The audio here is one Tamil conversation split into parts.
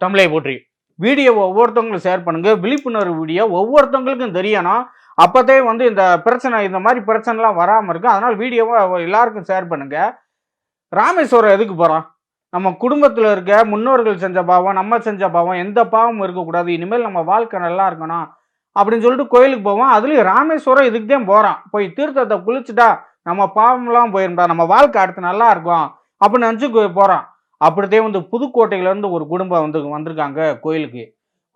தமிழை போற்றி. வீடியோவை ஒவ்வொருத்தவங்களும் ஷேர் பண்ணுங்க. விழிப்புணர்வு வீடியோ ஒவ்வொருத்தவங்களுக்கும் தெரியணும். அப்போதே வந்து இந்த பிரச்சனை, இந்த மாதிரி பிரச்சனைலாம் வராமல் இருக்கும். அதனால் வீடியோவை எல்லாருக்கும் ஷேர் பண்ணுங்க. ராமேஸ்வரம் எதுக்கு போகிறோம்? நம்ம குடும்பத்தில் இருக்க முன்னோர்கள் செஞ்ச பாவம், நம்ம செஞ்ச பாவம், எந்த பாவமும் இருக்கக்கூடாது. இனிமேல் நம்ம வாழ்க்கை நல்லா இருக்கணும் அப்படின்னு சொல்லிட்டு கோயிலுக்கு போவோம். அதுலேயும் ராமேஸ்வரம் இதுக்கு தான் போகிறோம். போய் தீர்த்தத்தை குளிச்சுட்டா நம்ம பாவம்லாம் போயிருந்தா நம்ம வாழ்க்கை அடுத்து நல்லா இருக்கும் அப்படின்னு நினச்சி போகிறோம். அப்படித்தான் வந்து புதுக்கோட்டையிலேருந்து ஒரு குடும்பம் வந்திருக்காங்க கோயிலுக்கு.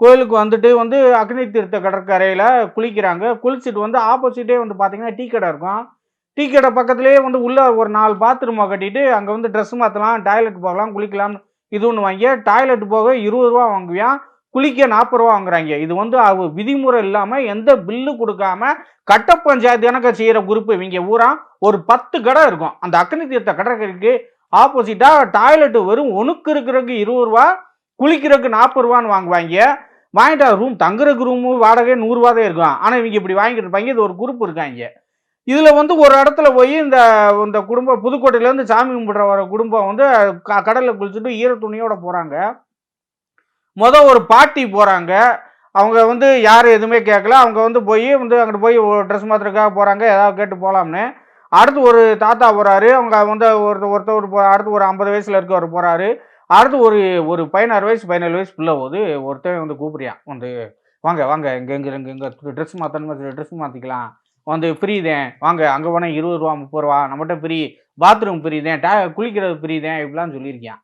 கோயிலுக்கு வந்துட்டு வந்து அக்னி தீர்த்த கடற்கரையில் குளிக்கிறாங்க. குளிச்சுட்டு வந்து ஆப்போசிட்டே வந்து பார்த்தீங்கன்னா டீ கடை இருக்கும். டீ கடை பக்கத்துலேயே வந்து உள்ள ஒரு 4 பாத்ரூமை கட்டிட்டு அங்கே வந்து ட்ரெஸ் மாற்றலாம், டாய்லெட் போகலாம், குளிக்கலாம். இது ஒன்று வாங்கி டாய்லெட் போக 20 ரூபா வாங்குவியான், குளிக்க 40 ரூபா வாங்குறாங்க. இது வந்து விதிமுறை இல்லாமல் எந்த பில்லு கொடுக்காம கட்ட பஞ்சாயத்து எனக்கு செய்கிற குரூப் இவங்க ஊரா. ஒரு 10 கடை இருக்கும் அந்த அக்னி தீர்த்த கடற்கரைக்கு ஆப்போசிட்டா. டாய்லெட் வெறும் ஒணுக்கு இருக்கிறதுக்கு 20 ரூபா, குளிக்கிறதுக்கு 40 ரூபான்னு வாங்குவாங்க. வாங்கிட்டா ரூம் தங்குறதுக்கு ரூமு வாடகை 100 ரூபா தான் இருக்கும். ஆனால் இவங்க இப்படி வாங்கிட்டு இருப்பாங்க. இது ஒரு குரூப் இருக்காங்க. இதில் வந்து ஒரு இடத்துல போய் இந்த குடும்பம் புதுக்கோட்டையிலேருந்து சாமி கும்பிட்ற வர குடும்பம் வந்து கடலில் குளிச்சுட்டு ஈர துணியோட போகிறாங்க. ஒரு பாட்டி போகிறாங்க. அவங்க வந்து யாரும் எதுவுமே கேட்கல. அவங்க வந்து அங்கிட்டு போய் ட்ரெஸ் மாத்திரக்காக போகிறாங்க, ஏதாவது கேட்டு போகலாம்னு. அடுத்து ஒரு தாத்தா போகிறாரு. அவங்க வந்து ஒருத்தர் அடுத்து ஒரு 50 வயசில் இருக்கவர் போகிறாரு. அடுத்து ஒரு 16 வயசு 17 வயசு பிள்ளை போது ஒருத்தன் வந்து கூப்பிட்றியான் வந்து, வாங்க வாங்க இங்கே ட்ரெஸ் மாற்றணுமா, ட்ரெஸ் மாற்றிக்கலாம், வந்து ஃப்ரீ தான், வாங்க அங்கே போனால் 20 ரூபா 30 ரூபா, நம்மகிட்ட ஃப்ரீ, பாத்ரூம் ஃப்ரீ தான், குளிக்கிறது ஃப்ரீ தான், இப்படிலாம் சொல்லியிருக்கேன்.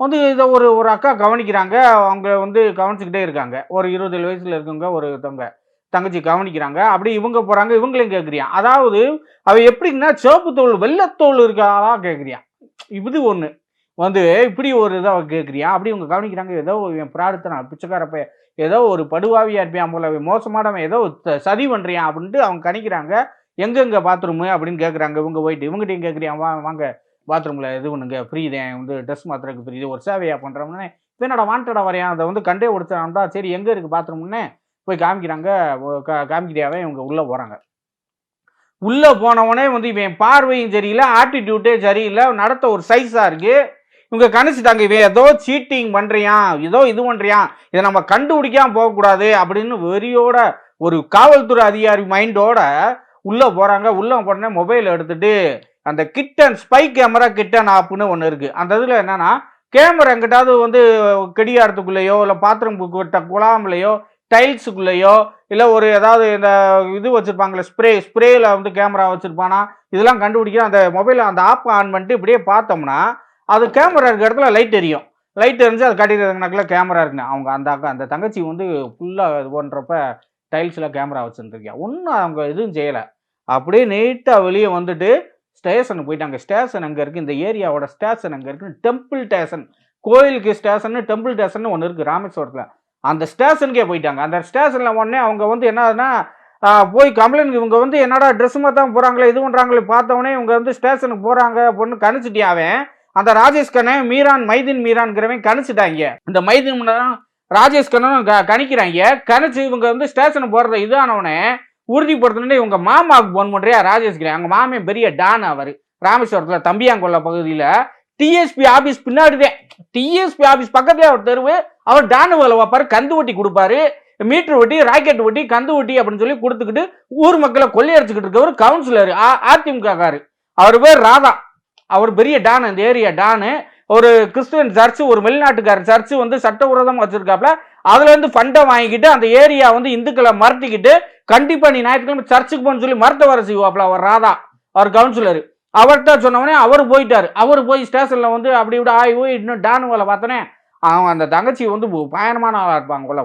வந்து இதை ஒரு அக்கா கவனிக்கிறாங்க. அவங்க வந்து கவனிச்சுக்கிட்டே இருக்காங்க. ஒரு 27 வயசில் இருக்கவங்க ஒருத்தவங்க தங்கச்சி கவனிக்கிறாங்க. அப்படி இவங்க போகிறாங்க. இவங்களையும் கேட்குறியான். அதாவது அவ எப்படின்னா சிவப்பு தோல் வெள்ளத்தோல் இருக்காளா கேட்குறியான். இது ஒன்று வந்து இப்படி ஒரு இதை அவ கேட்குறியான். அப்படி இவங்க கவனிக்கிறாங்க. ஏதோ என் பிரார்த்தனை பிச்சைக்காரப்ப ஏதோ ஒரு படுவாவியாக இருப்பியான் போல, மோசமானவன் ஏதோ சதி பண்ணுறியான் அப்படின்ட்டு அவங்க கணிக்கிறாங்க. எங்கெங்கே பாத்ரூமு அப்படின்னு கேட்குறாங்க. இவங்க போயிட்டு இவங்ககிட்டையும் கேட்குறியான், வாங்க பாத்ரூமில் இது பண்ணுங்க, ஃப்ரீ தான், வந்து ட்ரெஸ் மாத்திரக்கு ஃப்ரீ, ஒரு சேவையாக பண்ணுறோம்னே. என்னடா வாண்டடா வரையான், அதை வந்து கண்டே கொடுத்தான்டா. சரி எங்கே இருக்குது பாத்ரூம்னு போய் காமிக்கிறாங்க. காமிக்கிறியாவே இவங்க உள்ளே போகிறாங்க. உள்ளே போனவனே வந்து இவன் பார்வையும் சரியில்லை, ஆட்டிடியூட்டே சரியில்லை, நடத்த ஒரு சைஸாக இருக்குது. இவங்க கணிச்சிட்டாங்க, இவன் ஏதோ சீட்டிங் பண்ணுறியான், ஏதோ இது பண்ணுறியான், இதை நம்ம கண்டுபிடிக்காம போகக்கூடாது அப்படின்னு வெறியோட ஒரு காவல்துறை அதிகாரி மைண்டோட உள்ளே போகிறாங்க. உள்ளே போனோடனே மொபைல் எடுத்துகிட்டு அந்த கிட்டன் ஸ்பை கேமரா கிட்டன் ஆப்னு ஒன்று இருக்குது. அந்த இதில் என்னென்னா கேமரா எங்கிட்டாவது வந்து கடிகாரத்துக்குள்ளேயோ இல்லை பாத்ரூம் குழாம்லையோ டைல்ஸுக்குள்ளேயோ இல்லை ஒரு ஏதாவது இந்த இது வச்சுருப்பாங்களே ஸ்ப்ரேயில் வந்து கேமரா வச்சுருப்பானா, இதெல்லாம் கண்டுபிடிக்க அந்த மொபைலில் அந்த ஆப் ஆன் பண்ணிட்டு இப்படியே பார்த்தோம்னா அது கேமரா இருக்கிற இடத்துல லைட் எரியும். லைட் எரிஞ்சு அது கட்டிடுறதுனாக்குள்ள கேமரா இருக்குன்னு அவங்க அந்த தங்கச்சி வந்து ஃபுல்லாக இது பண்ணுறப்ப டைல்ஸில் கேமரா வச்சுருந்துருக்கியா. ஒன்றும் அவங்க எதுவும் செய்யலை. அப்படியே நீட்டாக வெளியே வந்துட்டு ஸ்டேஷனுக்கு போயிட்டாங்க. ஸ்டேஷன் அங்கே இருக்குது, இந்த ஏரியாவோட ஸ்டேஷன் அங்கே இருக்குது. டெம்பிள் ஸ்டேஷன், கோயிலுக்கு ஸ்டேஷன், டெம்பிள் ஸ்டேஷன் ஒன்று இருக்குது ராமேஸ்வரத்தில். அந்த ஸ்டேஷனுக்கே போயிட்டாங்க. அந்த ஸ்டேஷனில் உடனே அவங்க வந்து என்னன்னா போய் கம்ப்ளைண்ட், இவங்க வந்து என்னடா ட்ரெஸ் மாற்றாம போகிறாங்களே, இது பண்ணுறாங்களே, பார்த்தவொடனே இவங்க வந்து ஸ்டேஷனுக்கு போகிறாங்க அப்படின்னு கணிச்சிட்டியாவே. அந்த ராஜேஷ் கண்ணன் மைதீன் மீரான்கிறவன் கணிச்சிட்டாங்க. இந்த மைதீன் ராஜேஷ் கண்ணனும் கணிக்கிறாங்க. கணிச்சு இவங்க வந்து ஸ்டேஷனுக்கு போகிறத இதானவனே உறுதிப்படுத்தணுன்னு இவங்க மாமாவுக்கு போன் பண்ணுறியா ராஜேஷ் கண்ணன். அவங்க மாமே பெரிய டான். அவர் ராமேஸ்வரத்தில் தம்பியாங்கொல்ல பகுதியில் டிஎஸ்பி ஆஃபீஸ் பின்னாடிதான், டிஎஸ்பி ஆஃபீஸ் பக்கத்துலேயே அவர் தெருவு. அவர் டானு வேலை வைப்பார், கந்து வட்டி கொடுப்பாரு, மீட்டர் வட்டி, ராக்கெட் வட்டி, கந்து வட்டி அப்படின்னு சொல்லி கொடுத்துக்கிட்டு ஊர் மக்களை கொள்ளையடிச்சுக்கிட்டு இருக்கவர் கவுன்சிலர் அதிமுக காரு. அவர் பேர் ராதா. அவர் பெரிய டான், அந்த ஏரியா டானு. ஒரு கிறிஸ்துவன் சர்ச்சு, ஒரு வெளிநாட்டுக்காரர் சர்ச்சு வந்து சட்டவிரோதமாக வச்சிருக்காப்புல. அதுலேருந்து ஃபண்டை வாங்கிக்கிட்டு அந்த ஏரியா வந்து இந்துக்களை மறட்டிக்கிட்டு கண்டிப்பாக நீ ஞாயிற்றுக்கிழமை சர்ச்சுக்கு போன்னு சொல்லி மறுத்த வர செய்வாப்புல அவர் ராதா. அவர் கவுன்சிலர். அவர்கிட்ட சொன்னவனே அவர் போயிட்டார். அவர் போய் ஸ்டேஷனில் வந்து அப்படி இப்படி போய் இன்னும் டானு வேலை பார்த்தோன்னே அவங்க அந்த தங்கச்சி வந்து பயணமான ஆளாக இருப்பாங்க போல.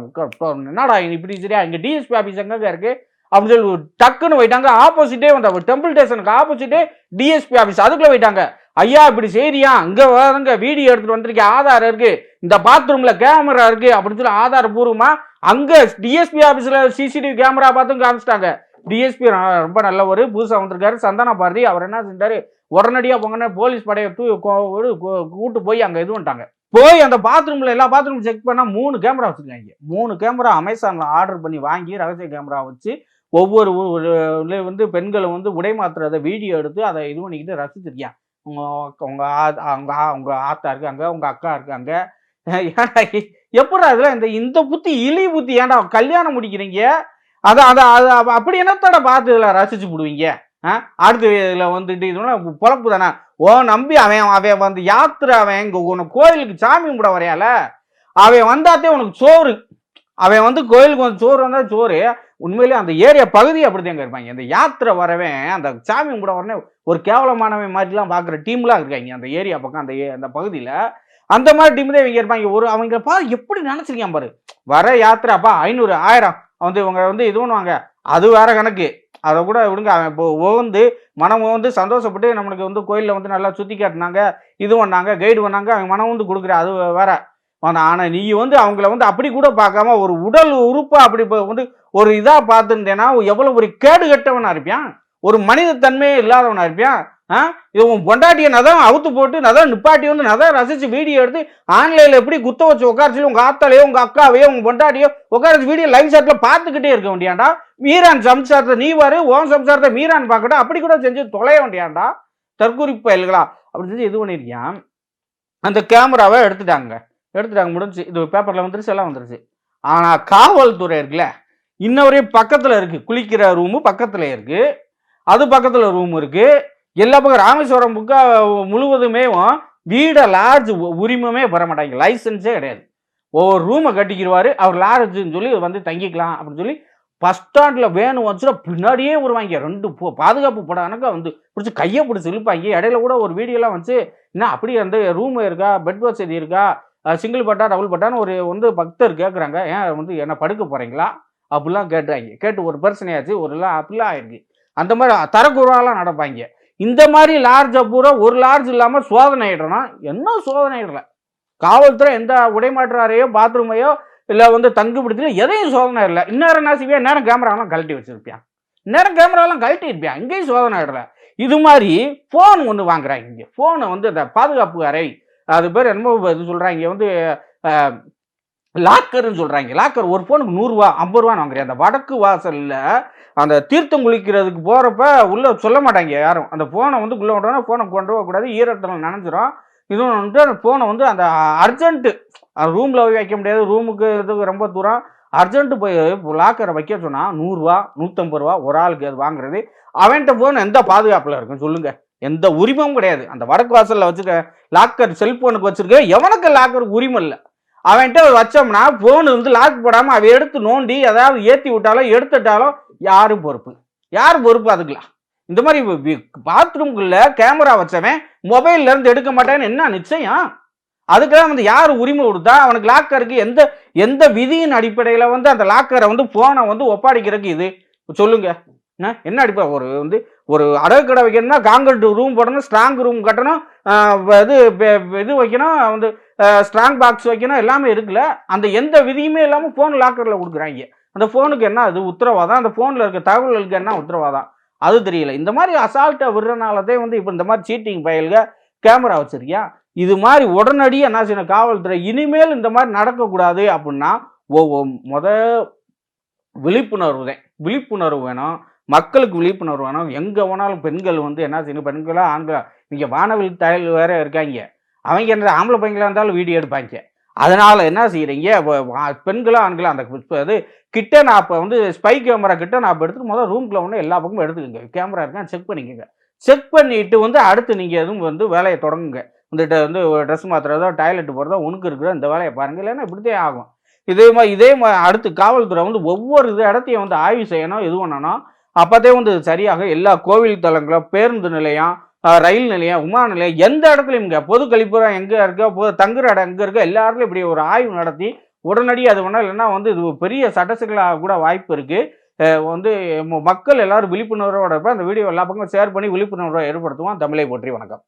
என்னடா இப்படி சரியா, இங்கே டிஎஸ்பி ஆஃபீஸ் எங்கே இருக்குது அப்படின்னு சொல்லி டக்குன்னு போயிட்டாங்க. ஆப்போசிட்டே வந்தாங்க, டெம்பிள் ஸ்டேஷனுக்கு ஆப்போசிட்டே டிஎஸ்பி ஆஃபீஸ், அதுக்குள்ளே போயிட்டாங்க. ஐயா இப்படி செய்யறியா, இங்கே வாங்க, வீடியோ எடுத்துகிட்டு வந்துருக்கேன், ஆதாரம் இருக்குது, இந்த பாத்ரூமில் கேமரா இருக்குது அப்படின்னு சொல்லி ஆதாரபூர்வமாக அங்கே டிஎஸ்பி ஆஃபீஸில் சிசிடிவி கேமரா பார்த்தும் காமிச்சிட்டாங்க. டிஎஸ்பி ரொம்ப நல்லவர், புதுசாக வந்திருக்காரு, சந்தன பாரதி. அவர் என்ன செஞ்சாரு, உடனடியாக போங்கன்னா போலீஸ் படையை கூட்டு போய் அங்கே இது பண்ணிட்டாங்க. போய் அந்த பாத்ரூமில் எல்லா பாத்ரூம் செக் பண்ணால் 3 கேமரா வச்சுருக்காங்க. 3 கேமரா அமேசானில் ஆர்டர் பண்ணி வாங்கி ரகசிய கேமரா வச்சு ஒவ்வொரு வந்து பெண்களை வந்து உடை மாற்றுறதை வீடியோ எடுத்து அதை இது பண்ணிக்கிட்டு ரசிச்சிருக்கான். உங்கள் ஆத்தா இருக்காங்க, உங்கள் அக்கா இருக்காங்க. ஏன்னா எப்படா இதுல இந்த புத்தி இழி புத்தி ஏன்டா கல்யாணம் முடிக்கிறீங்க? அதை அதை அதை அப்படி என்னத்தோட பார்த்து இதில் ரசிச்சு விடுவீங்க? அடுத்து இதில் வந்துட்டு இதெல்லாம் பொழப்பு தானே. ஓ நம்பி அவன் அவன் வந்து யாத்திரை, அவன் இங்கே உனக்கு கோயிலுக்கு சாமி கும்பிட வரையால, அவன் வந்தாத்தே உனக்கு சோறு. அவன் வந்து கோயிலுக்கு வந்து சோறு வந்தால் சோறு. உண்மையிலேயே அந்த ஏரியா பகுதி அப்படிதாங்க இருப்பாங்க. அந்த யாத்திரை வரவன் அந்த சாமி கும்பிட வரனே ஒரு கேவலமானவன் மாதிரிலாம் பார்க்குற டீம்லாம் இருக்காங்க அந்த ஏரியா பக்கம், அந்த பகுதியில். அந்த மாதிரி டீம் தான் இவங்க இருப்பாங்க. ஒரு அவங்க பா எப்படி நினச்சிருக்கான் பாரு. வர யாத்திராப்பா 500 1000 வந்து இவங்க வந்து இது பண்ணுவாங்க. அது வேற கணக்கு. அதை கூட விடுங்க. அவன் இப்போ வந்து மனம் வந்து சந்தோஷப்பட்டு நம்மளுக்கு வந்து கோயிலில் வந்து நல்லா சுற்றி காட்டினாங்க, இது பண்ணாங்க, கைடு பண்ணாங்க, அவன் மனம் வந்து கொடுக்குற அது வேற. ஆனால் நீ வந்து அவங்கள வந்து அப்படி கூட பார்க்காம ஒரு உடல் உறுப்பா அப்படி வந்து ஒரு இதாக பார்த்துருந்தேன்னா எவ்வளோ ஒரு கேடு கட்டவனா இருப்பியான், ஒரு மனித தன்மையே இல்லாதவனா இருப்பியான். இவன் பொண்டாட்டியை நதான் அவுத்து போட்டு நதான் நிப்பாட்டி வந்து நதான் ரசிச்சு வீடியோ எடுத்து ஆன்லைனில் எப்படி குத்த வச்சு உட்காரச்சு உங்கள் ஆத்தாலையோ உங்கள் அக்காவையோ உங்கள் பொண்டாட்டியோ உட்காரச்சு வீடியோ லைவ் சாட்டில் பார்த்துக்கிட்டே இருக்க வேண்டியாண்டா. மீரான் சம்சாரத்தை நீ வாரு, ஓன் சம்சாரத்தை மீரான் பார்க்கட்டும், அப்படி கூட செஞ்சு தொலைய வேண்டியாண்டா. தற்கொலை பயல்களா அப்படி செஞ்சு இது பண்ணியிருக்கியான். அந்த கேமராவை எடுத்துட்டாங்க முடிஞ்சு. இது பேப்பரில் வந்துருச்சு, எல்லாம் வந்துருச்சு. ஆனால் காவல்துறை இருக்குல்ல, இன்னவரையும் பக்கத்தில் இருக்குது. குளிக்கிற ரூமு பக்கத்தில் இருக்குது, அது பக்கத்தில் ரூம் இருக்குது. எல்லா பக்கம் ராமேஸ்வரம் புக்கா முழுவதுமே வீடை லார்ஜ் உரிமமே பெற மாட்டாங்க, லைசன்ஸே கிடையாது. ஒவ்வொரு ரூமை கட்டிக்கிடுவார் அவர், லார்ஜுன்னு சொல்லி வந்து தங்கிக்கலாம் அப்படின்னு சொல்லி. பஸ் ஸ்டாண்டில் வேணும் வச்சுனா பின்னாடியே வருவாங்க. 2 பாதுகாப்பு படம் வந்து பிடிச்சி கையை பிடிச்சி இழுப்பாங்க. இடையில கூட ஒரு வீடியோலாம் வச்சு என்ன அப்படியே வந்து ரூம் இருக்கா, பெட் வசதி இருக்கா, சிங்கிள் பட்டா டபுள் பட்டான்னு ஒரு வந்து பக்தர் கேட்குறாங்க, ஏன் வந்து என்ன படுக்க போகிறீங்களா அப்படிலாம் கேட்டுறாங்க. கேட்டு ஒரு பிரச்சனையாச்சு, அப்படிலாம் ஆயிருக்கு. அந்த மாதிரி தரக்குறாலாம் நடப்பாங்க. இந்த மாதிரி லார்ஜை பூரா ஒரு லார்ஜ் இல்லாமல் சோதனை ஆகிட்டோன்னா என்ன சோதனை ஆகிடல. காவல்துறை எந்த உடைமாற்றாரையோ பாத்ரூமையோ இல்லை வந்து தங்குபிடித்துல எதையும் சோதனை இல்லை. இந்நேரம் என்ன செய்வியா, நேரம் கேமராலாம் கழட்டி வச்சிருப்பியான், நேரம் கேமராலாம் கழட்டி இருப்பியான், இங்கேயும் சோதனை ஆகிடல. இது மாதிரி ஃபோன் ஒன்று வாங்குறாங்க. இங்கே ஃபோனை வந்து அந்த பாதுகாப்பு அறை, அது பேர் என்னமோ இது சொல்கிறாங்க வந்து லாக்கர்னு சொல்கிறாங்க. லாக்கர் ஒரு ஃபோனுக்கு 100 ரூபா 50 ரூபான்னு வாங்குறேன். அந்த வடக்கு வாசலில் அந்த தீர்த்தம் குளிக்கிறதுக்கு போகிறப்ப உள்ளே சொல்ல மாட்டாங்க யாரும். அந்த ஃபோனை வந்து உள்ளே கொண்டு ஃபோனை கொண்டு போகக்கூடாது, ஈரத்தில் நனைஞ்சிரும். இதுவும் வந்து அந்த ஃபோனை வந்து அந்த அர்ஜென்ட்டு ரூமில் போய் வைக்க முடியாது, ரூமுக்கு இதுக்கு ரொம்ப தூரம், அர்ஜென்ட்டு போய் லாக்கரை வைக்க சொன்னால் 100 ரூபா 150 ரூபா ஒரு ஆளுக்கு அது வாங்குறது. அவன்கிட்ட ஃபோன் எந்த பாதுகாப்பில் இருக்கும் சொல்லுங்கள்? எந்த உரிமமும் கிடையாது. அந்த வடக்கு வாசலில் வச்சுக்க லாக்கர் செல்ஃபோனுக்கு வச்சுருக்க எவனுக்கு லாக்கருக்கு உரிமை இல்லை. அவன்கிட்ட வச்சோம்னா ஃபோனு வந்து லாக் போடாமல் அவன் எடுத்து நோண்டி ஏதாவது ஏற்றி விட்டாலும் எடுத்துட்டாலும் யாரும் பொறுப்பு? யார் பொறுப்பு அதுக்கலாம்? இந்த மாதிரி பாத்ரூம்குள்ள கேமரா வச்சவன் மொபைல்ல இருந்து எடுக்க மாட்டேன்னு என்ன நிச்சயம்? அதுக்கெல்லாம் வந்து யார் உரிமை கொடுத்தா? அவனுக்கு லாக்கருக்கு எந்த எந்த விதியின் அடிப்படையில் வந்து அந்த லாக்கரை வந்து ஃபோனை வந்து ஒப்படைக்கிறதுக்கு இது சொல்லுங்க? என்ன அடிப்படை? ஒரு வந்து ஒரு அடகு கடை வைக்கணும்னா காங்கிரீட் ரூம் போடணும், ஸ்ட்ராங் ரூம் கட்டணும், இது வைக்கணும், வந்து ஸ்ட்ராங் பாக்ஸ் வைக்கணும், எல்லாமே இருக்குல்ல. அந்த எந்த விதியுமே இல்லாமல் ஃபோன் லாக்கரில் கொடுக்குறாங்க. அந்த ஃபோனுக்கு என்ன அது உத்தரவாதம்? அந்த ஃபோனில் இருக்க தகவல்களுக்கு என்ன உத்தரவாதம்? அது தெரியல. இந்த மாதிரி அசால்ட்டாக விடுறதுனாலதே வந்து இப்போ இந்த மாதிரி சீட்டிங் பயல்க கேமரா வச்சிருக்கியா? இது மாதிரி உடனடியாக என்ன செய்யணும் காவல்துறை? இனிமேல் இந்த மாதிரி நடக்கக்கூடாது அப்படின்னா விழிப்புணர்வு வேணும், மக்களுக்கு விழிப்புணர்வு வேணும். எங்கே வேணாலும் பெண்கள் வந்து என்ன செய்யணும், பெண்களா ஆண்களா, இங்கே வானவில் தயல் வேற இருக்காங்க, அவங்க என்ன ஆம்பளை பையங்களா இருந்தாலும் வீடியோ எடுப்பாங்க. அதனால என்ன செய்யறீங்க, பெண்களா ஆண்களா அந்த அது கிட்ட நான் வந்து ஸ்பை கேமரா கிட்ட நான் எடுத்துட்டு முதல்ல ரூம்குள்ள ஒன்று எல்லா பக்கமும் எடுத்துக்கோங்க. கேமரா இருக்கான்னு செக் பண்ணிக்கோங்க. செக் பண்ணிட்டு வந்து அடுத்து நீங்கள் எதுவும் வந்து வேலையை தொடங்குங்க. வந்துட்டு வந்து ட்ரெஸ் மாத்துறதோ டாய்லெட் போகிறதோ உனக்கு இருக்கிற இந்த வேலையை பாருங்க, இல்லைன்னா இப்படித்தே ஆகும். இதே மாதிரி அடுத்து காவல்துறை வந்து ஒவ்வொரு இடத்தையும் வந்து ஆய்வு செய்யணும், எது பண்ணணும். அப்போதே வந்து சரியாக எல்லா கோவில் தலங்களும், பேருந்து நிலையம், ரயில் நிலையம், விமான நிலையம், எந்த இடத்துலையும் இங்கே பொது கழிப்புறம் எங்கே இருக்கோ, தங்குற இடம் எங்கே இருக்கோ, எல்லா இடத்துலையும் இப்படி ஒரு ஆய்வு நடத்தி உடனடியாக அது பண்ணால், இல்லைன்னா வந்து இது பெரிய சட்ட சிக்கலாக கூட வாய்ப்பு இருக்குது. வந்து மக்கள் எல்லாரும் விழிப்புணர்வோட இருப்ப அந்த வீடியோ எல்லா பக்கம் ஷேர் பண்ணி விழிப்புணர்வை ஏற்படுத்துவோம். தமிழை போற்றி வணக்கம்.